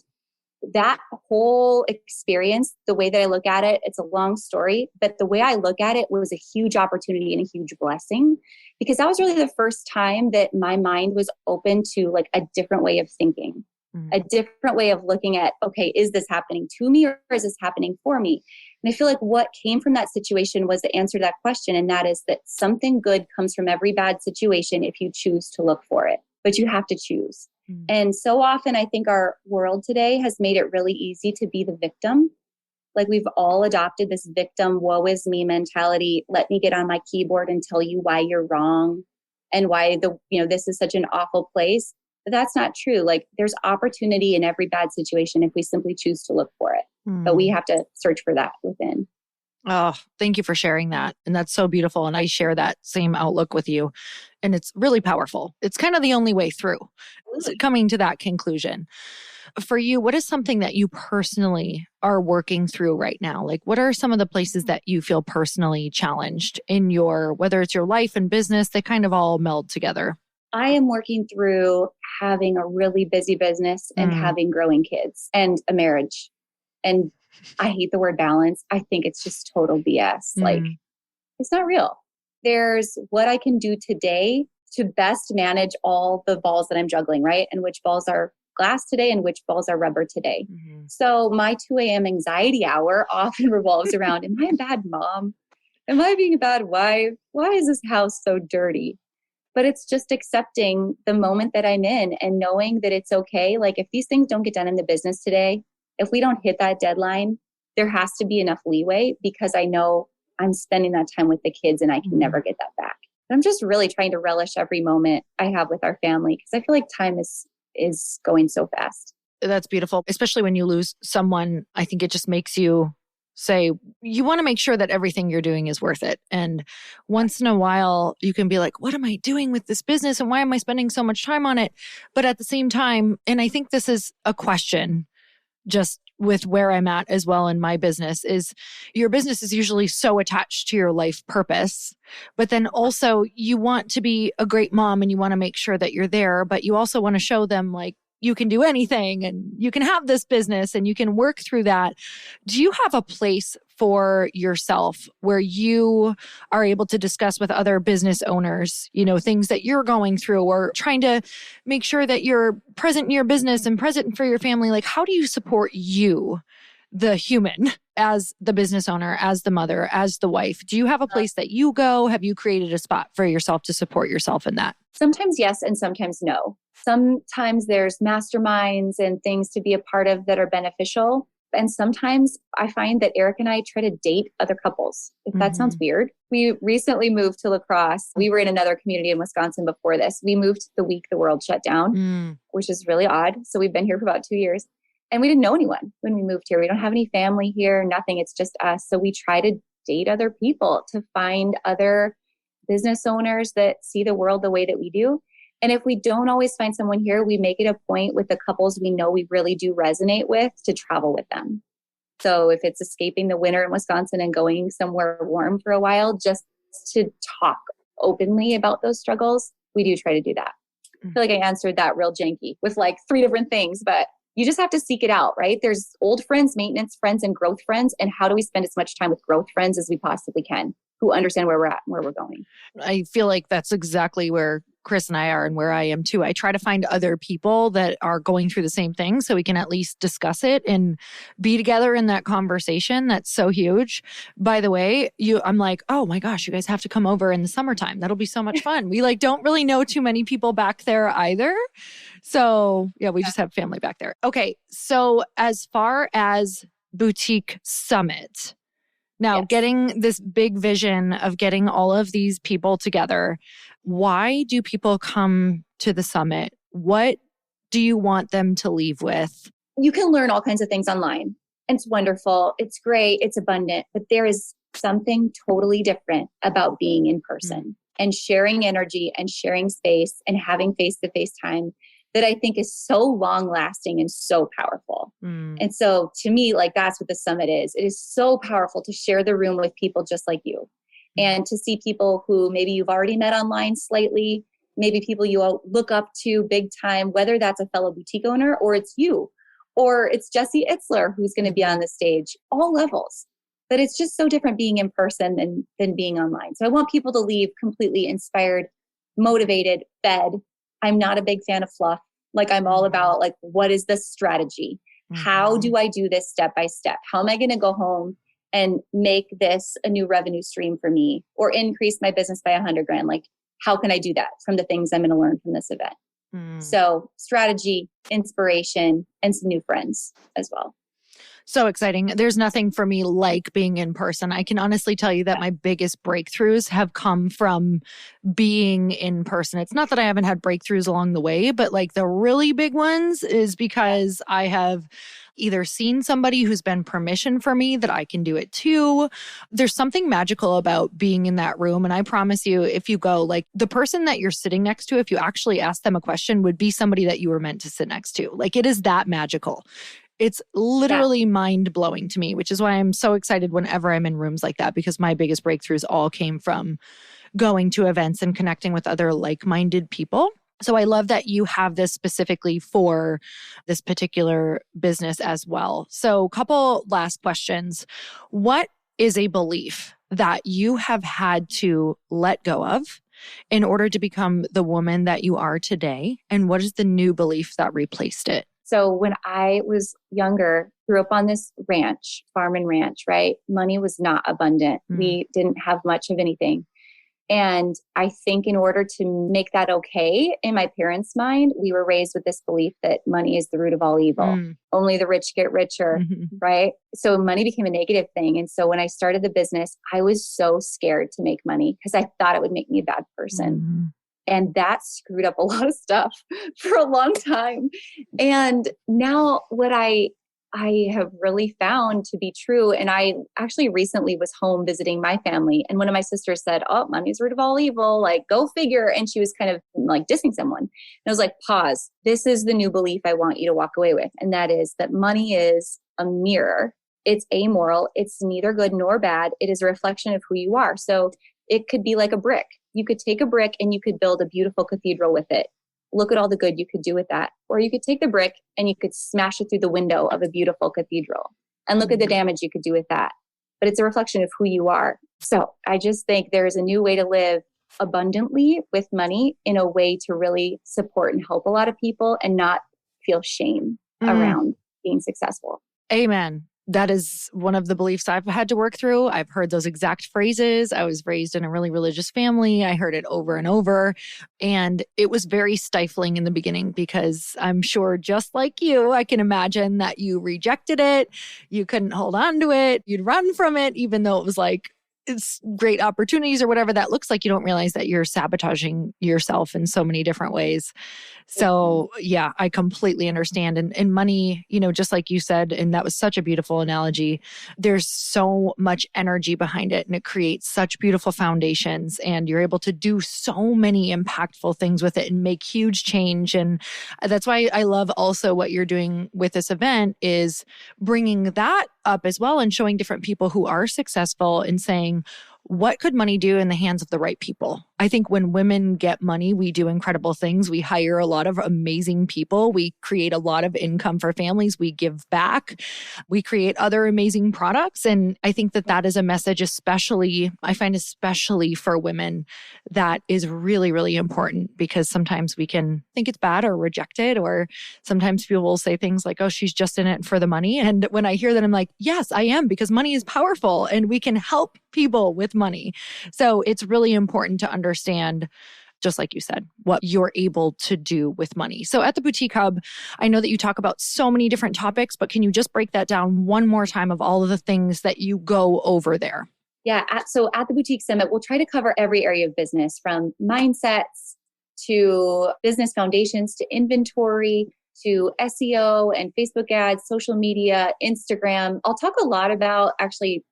that whole experience, the way that I look at it, it's a long story, but the way I look at it was a huge opportunity and a huge blessing, because that was really the first time that my mind was open to like a different way of thinking, a different way of looking at, okay, is this happening to me or is this happening for me? And I feel like what came from that situation was the answer to that question. And that is that something good comes from every bad situation if you choose to look for it, but you have to choose. And so often I think our world today has made it really easy to be the victim. Like we've all adopted this victim, woe is me mentality. Let me get on my keyboard and tell you why you're wrong and why this is such an awful place. But that's not true. Like there's opportunity in every bad situation if we simply choose to look for it. But we have to search for that within. Oh, thank you for sharing that. And that's so beautiful. And I share that same outlook with you. And it's really powerful. It's kind of the only way through coming to that conclusion. For you, what is something that you personally are working through right now? Like, what are some of the places that you feel personally challenged in whether it's your life and business, they kind of all meld together? I am working through having a really busy business and having growing kids and a marriage. And I hate the word balance. I think it's just total BS. Like, it's not real. There's what I can do today to best manage all the balls that I'm juggling, right? And which balls are glass today and which balls are rubber today. So my 2 a.m. anxiety hour often revolves around, am I a bad mom? Am I being a bad wife? Why is this house so dirty? But it's just accepting the moment that I'm in and knowing that it's okay. Like if these things don't get done in the business today, if we don't hit that deadline, there has to be enough leeway because I know I'm spending that time with the kids and I can never get that back. And I'm just really trying to relish every moment I have with our family because I feel like time is going so fast. That's beautiful, especially when you lose someone. I think it just makes you say, you want to make sure that everything you're doing is worth it. And once in a while, you can be like, what am I doing with this business? And why am I spending so much time on it? But at the same time, and I think this is a question just with where I'm at as well in my business, is your business is usually so attached to your life purpose, but then also you want to be a great mom and you want to make sure that you're there, but you also want to show them like you can do anything and you can have this business and you can work through that. Do you have a place for yourself where you are able to discuss with other business owners, things that you're going through or trying to make sure that you're present in your business and present for your family? Like, how do you support you, the human, as the business owner, as the mother, as the wife? Do you have a place that you go? Have you created a spot for yourself to support yourself in that? Sometimes yes, and sometimes no. Sometimes there's masterminds and things to be a part of that are beneficial. And sometimes I find that Eric and I try to date other couples, if that sounds weird. We recently moved to La Crosse. We were in another community in Wisconsin before this. We moved the week the world shut down, which is really odd. So we've been here for about 2 years. And we didn't know anyone when we moved here. We don't have any family here, nothing. It's just us. So we try to date other people to find other business owners that see the world the way that we do. And if we don't always find someone here, we make it a point with the couples we know we really do resonate with to travel with them. So if it's escaping the winter in Wisconsin and going somewhere warm for a while, just to talk openly about those struggles, we do try to do that. I feel like I answered that real janky with like 3 different things, but you just have to seek it out, right? There's old friends, maintenance friends, and growth friends. And how do we spend as much time with growth friends as we possibly can? who understand where we're at and where we're going. I feel like that's exactly where Chris and I are and where I am too. I try to find other people that are going through the same thing so we can at least discuss it and be together in that conversation. That's so huge. By the way, I'm like, oh my gosh, you guys have to come over in the summertime. That'll be so much fun. We don't really know too many people back there either. So yeah, we just have family back there. Okay. So as far as Boutique Summit, now, getting this big vision of getting all of these people together, why do people come to the summit? What do you want them to leave with? You can learn all kinds of things online. It's wonderful. It's great. It's abundant. But there is something totally different about being in person and sharing energy and sharing space and having face-to-face time that I think is so long lasting and so powerful. And so to me, that's what the summit is. It is so powerful to share the room with people just like you and to see people who maybe you've already met online slightly, maybe people you look up to big time, whether that's a fellow boutique owner or it's you, or it's Jesse Itzler who's going to be on the stage, all levels. But it's just so different being in person than being online. So I want people to leave completely inspired, motivated, fed. I'm not a big fan of fluff. I'm all about what is the strategy? How do I do this step by step? How am I going to go home and make this a new revenue stream for me or increase my business by $100,000? How can I do that from the things I'm going to learn from this event? So strategy, inspiration, and some new friends as well. So exciting. There's nothing for me like being in person. I can honestly tell you that my biggest breakthroughs have come from being in person. It's not that I haven't had breakthroughs along the way, but the really big ones is because I have either seen somebody who's been permission for me that I can do it too. There's something magical about being in that room. And I promise you, if you go, the person that you're sitting next to, if you actually ask them a question, would be somebody that you were meant to sit next to. It is that magical. It's literally mind-blowing to me, which is why I'm so excited whenever I'm in rooms like that, because my biggest breakthroughs all came from going to events and connecting with other like-minded people. So I love that you have this specifically for this particular business as well. So couple last questions. What is a belief that you have had to let go of in order to become the woman that you are today? And what is the new belief that replaced it? So when I was younger, grew up on this farm and ranch, right? Money was not abundant. We didn't have much of anything. And I think in order to make that okay, in my parents' mind, we were raised with this belief that money is the root of all evil. Only the rich get richer, right? So money became a negative thing. And so when I started the business, I was so scared to make money because I thought it would make me a bad person. And that screwed up a lot of stuff for a long time. And now what I have really found to be true, and I actually recently was home visiting my family, and one of my sisters said, oh, money's root of all evil, go figure. And she was kind of dissing someone. And I was like, pause. This is the new belief I want you to walk away with. And that is that money is a mirror. It's amoral. It's neither good nor bad. It is a reflection of who you are. So it could be like a brick. You could take a brick and you could build a beautiful cathedral with it. Look at all the good you could do with that. Or you could take the brick and you could smash it through the window of a beautiful cathedral and look at the damage you could do with that. But it's a reflection of who you are. So I just think there is a new way to live abundantly with money in a way to really support and help a lot of people and not feel shame around being successful. Amen. That is one of the beliefs I've had to work through. I've heard those exact phrases. I was raised in a really religious family. I heard it over and over. And it was very stifling in the beginning because I'm sure just like you, I can imagine that you rejected it. You couldn't hold on to it. You'd run from it, even though it was it's great opportunities or whatever that looks like. You don't realize that you're sabotaging yourself in so many different ways. So yeah, I completely understand. And money, just like you said, and that was such a beautiful analogy, there's so much energy behind it and it creates such beautiful foundations and you're able to do so many impactful things with it and make huge change. And that's why I love also what you're doing with this event is bringing that up as well and showing different people who are successful and saying, what could money do in the hands of the right people? I think when women get money, we do incredible things. We hire a lot of amazing people. We create a lot of income for families. We give back. We create other amazing products. And I think that that is a message, especially for women, that is really, really important, because sometimes we can think it's bad or reject it. Or sometimes people will say things like, oh, she's just in it for the money. And when I hear that, I'm like, yes, I am, because money is powerful and we can help people with money. So it's really important to understand, just like you said, what you're able to do with money. So at the Boutique Hub, I know that you talk about so many different topics, but can you just break that down one more time of all of the things that you go over there? Yeah. So at the Boutique Summit, we'll try to cover every area of business, from mindsets to business foundations to inventory to SEO and Facebook ads, social media, Instagram. I'll talk a lot about,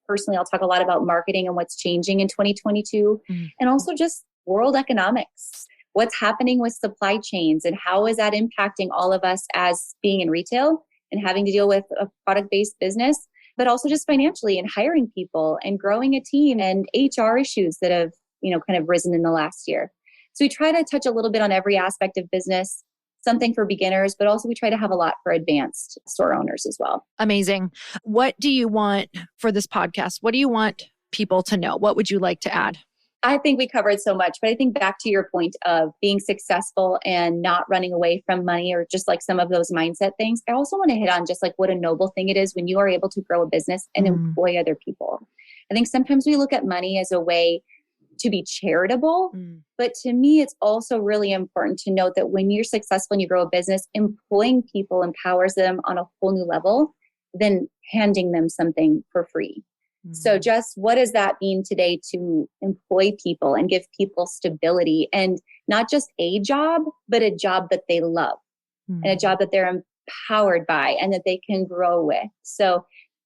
personally, I'll talk a lot about marketing and what's changing in 2022, and also just world economics, what's happening with supply chains and how is that impacting all of us as being in retail and having to deal with a product-based business, but also just financially and hiring people and growing a team and HR issues that have, kind of risen in the last year. So we try to touch a little bit on every aspect of business, something for beginners, but also we try to have a lot for advanced store owners as well. Amazing. What do you want for this podcast? What do you want people to know? What would you like to add? I think we covered so much, but I think back to your point of being successful and not running away from money, or just like some of those mindset things. I also want to hit on just like what a noble thing it is when you are able to grow a business and employ other people. I think sometimes we look at money as a way to be charitable. But to me, it's also really important to note that when you're successful and you grow a business, employing people empowers them on a whole new level than handing them something for free. So just what does that mean today to employ people and give people stability, and not just a job, but a job that they love and a job that they're empowered by and that they can grow with. So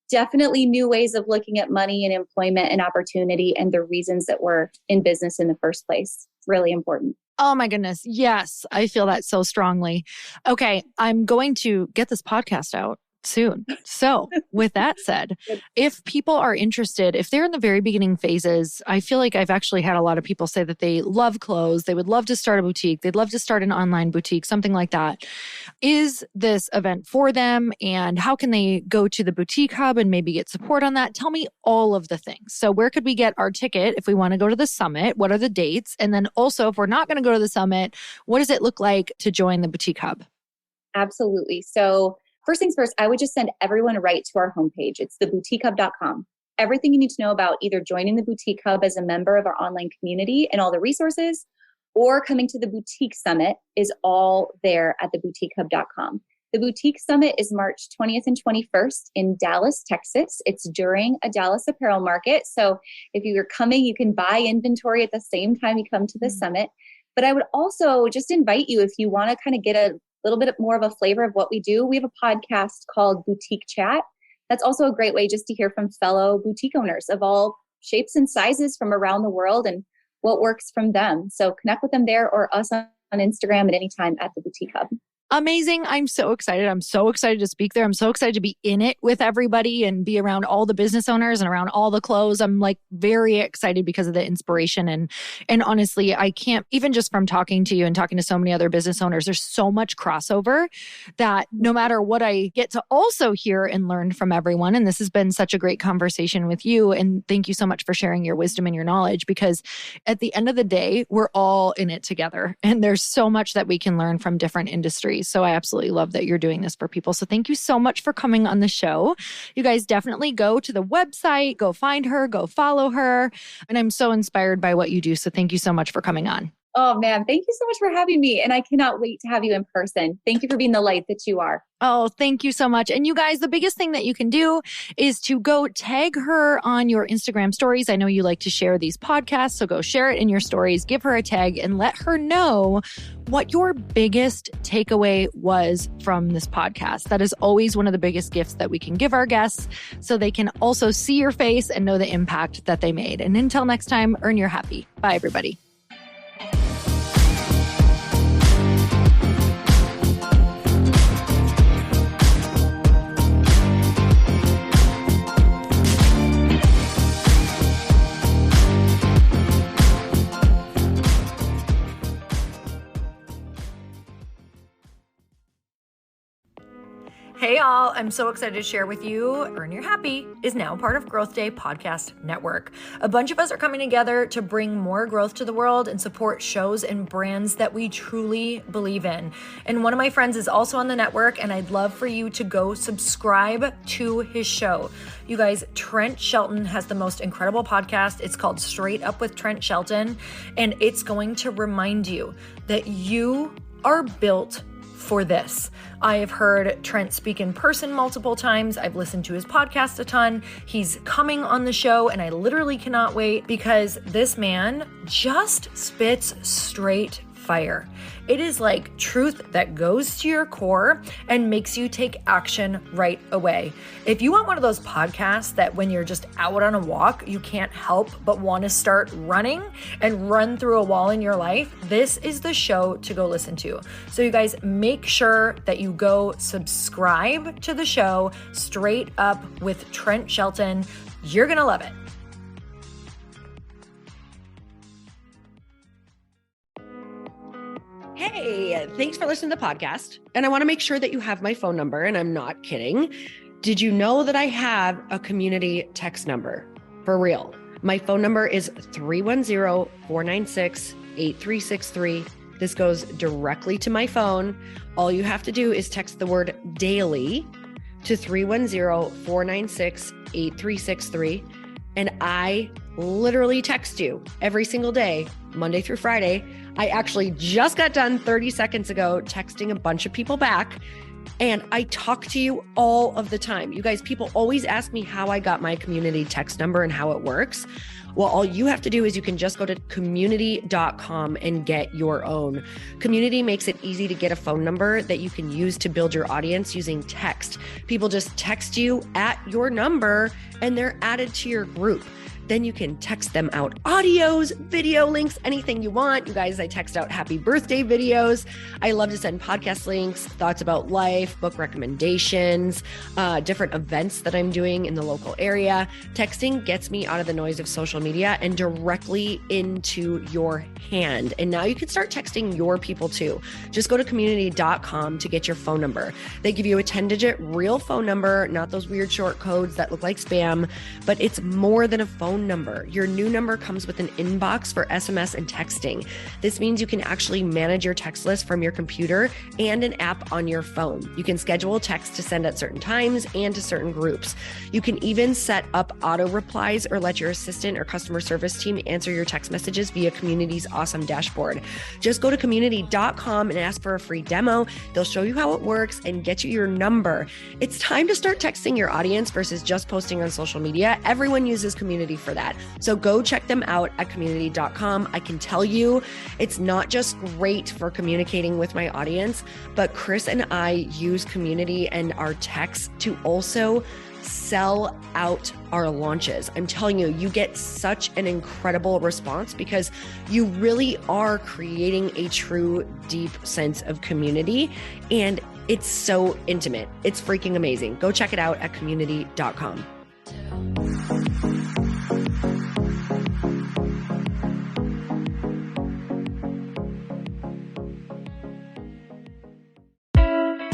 definitely new ways of looking at money and employment and opportunity and the reasons that we're in business in the first place. Really important. Oh my goodness. Yes, I feel that so strongly. Okay, I'm going to get this podcast out soon. So with that said, if people are interested, if they're in the very beginning phases, I feel like I've actually had a lot of people say that they love clothes. They would love to start a boutique. They'd love to start an online boutique, something like that. Is this event for them? And how can they go to the Boutique Hub and maybe get support on that? Tell me all of the things. So where could we get our ticket if we want to go to the summit? What are the dates? And then also, if we're not going to go to the summit, what does it look like to join the Boutique Hub? Absolutely. So first things first, I would just send everyone right to our homepage. It's theboutiquehub.com. Everything you need to know about either joining the Boutique Hub as a member of our online community and all the resources, or coming to the Boutique Summit is all there at theboutiquehub.com. The Boutique Summit is March 20th and 21st in Dallas, Texas. It's during a Dallas apparel market. So if you're coming, you can buy inventory at the same time you come to the summit. But I would also just invite you, if you want to kind of get a little bit more of a flavor of what we do, we have a podcast called Boutique Chat. That's also a great way just to hear from fellow boutique owners of all shapes and sizes from around the world and what works from them. So connect with them there, or us on Instagram at any time at the Boutique Hub. Amazing. I'm so excited. I'm so excited to speak there. I'm so excited to be in it with everybody and be around all the business owners and around all the clothes. I'm like very excited because of the inspiration. And honestly, I can't, even just from talking to you and talking to so many other business owners, there's so much crossover that no matter what, I get to also hear and learn from everyone. And this has been such a great conversation with you. And thank you so much for sharing your wisdom and your knowledge, because at the end of the day, we're all in it together. And there's so much that we can learn from different industries. So I absolutely love that you're doing this for people. So thank you so much for coming on the show. You guys definitely go to the website, go find her, go follow her. And I'm so inspired by what you do. So thank you so much for coming on. Oh man, thank you so much for having me. And I cannot wait to have you in person. Thank you for being the light that you are. Oh, thank you so much. And you guys, the biggest thing that you can do is to go tag her on your Instagram stories. I know you like to share these podcasts, so go share it in your stories, give her a tag, and let her know what your biggest takeaway was from this podcast. That is always one of the biggest gifts that we can give our guests, so they can also see your face and know the impact that they made. And until next time, earn your happy. Bye, everybody. Hey all, I'm so excited to share with you, Earn Your Happy is now part of Growth Day Podcast Network. A bunch of us are coming together to bring more growth to the world and support shows and brands that we truly believe in. And one of my friends is also on the network, and I'd love for you to go subscribe to his show. You guys, Trent Shelton has the most incredible podcast. It's called Straight Up with Trent Shelton, and it's going to remind you that you are built for this. I have heard Trent speak in person multiple times. I've listened to his podcast a ton. He's coming on the show, and I literally cannot wait because this man just spits straight fire. It is like truth that goes to your core and makes you take action right away. If you want one of those podcasts that when you're just out on a walk, you can't help but want to start running and run through a wall in your life, this is the show to go listen to. So you guys, make sure that you go subscribe to the show, Straight Up with Trent Shelton. You're going to love it. Hey, thanks for listening to the podcast. And I want to make sure that you have my phone number, and I'm not kidding. Did you know that I have a community text number? For real. My phone number is 310-496-8363. This goes directly to my phone. All you have to do is text the word daily to 310-496-8363. And I literally text you every single day, Monday through Friday. I actually just got done 30 seconds ago texting a bunch of people back, and I talk to you all of the time. You guys, people always ask me how I got my community text number and how it works. Well, all you have to do is you can just go to community.com and get your own. Community makes it easy to get a phone number that you can use to build your audience using text. People just text you at your number and they're added to your group. Then you can text them out audios, video links, anything you want. You guys, I text out happy birthday videos. I love to send podcast links, thoughts about life, book recommendations, different events that I'm doing in the local area. Texting gets me out of the noise of social media and directly into your hand. And now you can start texting your people too. Just go to community.com to get your phone number. They give you a 10-digit real phone number, not those weird short codes that look like spam, but it's more than a phone number. Your new number comes with an inbox for SMS and texting. This means you can actually manage your text list from your computer and an app on your phone. You can schedule text to send at certain times and to certain groups. You can even set up auto replies or let your assistant or customer service team answer your text messages via Community's awesome dashboard. Just go to community.com and ask for a free demo. They'll show you how it works and get you your number. It's time to start texting your audience versus just posting on social media. Everyone uses Community for that. So go check them out at community.com. I can tell you it's not just great for communicating with my audience, but Chris and I use Community and our texts to also sell out our launches. I'm telling you, you get such an incredible response because you really are creating a true, deep sense of community, and it's so intimate. It's freaking amazing. Go check it out at community.com.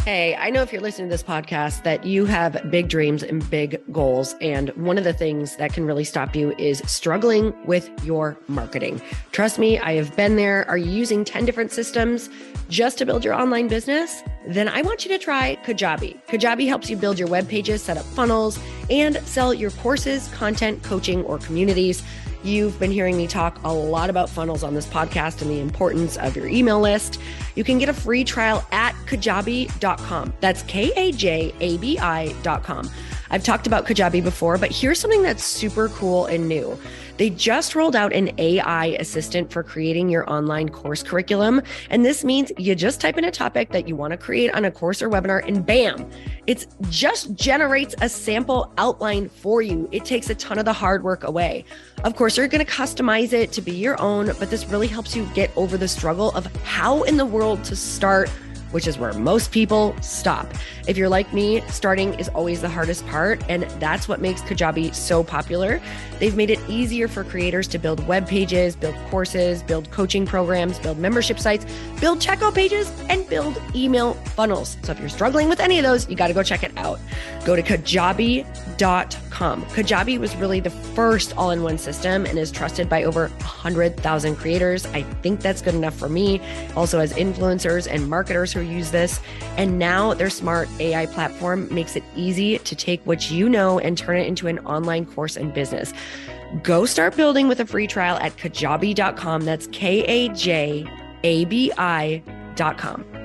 Hey, I know if you're listening to this podcast that you have big dreams and big goals. And one of the things that can really stop you is struggling with your marketing. Trust me, I have been there. Are you using 10 different systems just to build your online business? Then I want you to try Kajabi. Kajabi helps you build your web pages, set up funnels, and sell your courses, content, coaching, or communities. You've been hearing me talk a lot about funnels on this podcast and the importance of your email list. You can get a free trial at kajabi.com. That's Kajabi.com. I've talked about Kajabi before, but here's something that's super cool and new. They just rolled out an AI assistant for creating your online course curriculum. And this means you just type in a topic that you want to create on a course or webinar and bam, it just generates a sample outline for you. It takes a ton of the hard work away. Of course, you're going to customize it to be your own, but this really helps you get over the struggle of how in the world to start which is where most people stop. If you're like me, starting is always the hardest part, and that's what makes Kajabi so popular. They've made it easier for creators to build web pages, build courses, build coaching programs, build membership sites, build checkout pages, and build email funnels. So if you're struggling with any of those, you got to go check it out. Go to kajabi.com. Kajabi was really the first all-in-one system and is trusted by over 100,000 creators. I think that's good enough for me. Also has influencers and marketers who use this. And now their smart AI platform makes it easy to take what you know and turn it into an online course and business. Go start building with a free trial at kajabi.com. That's kajabi.com.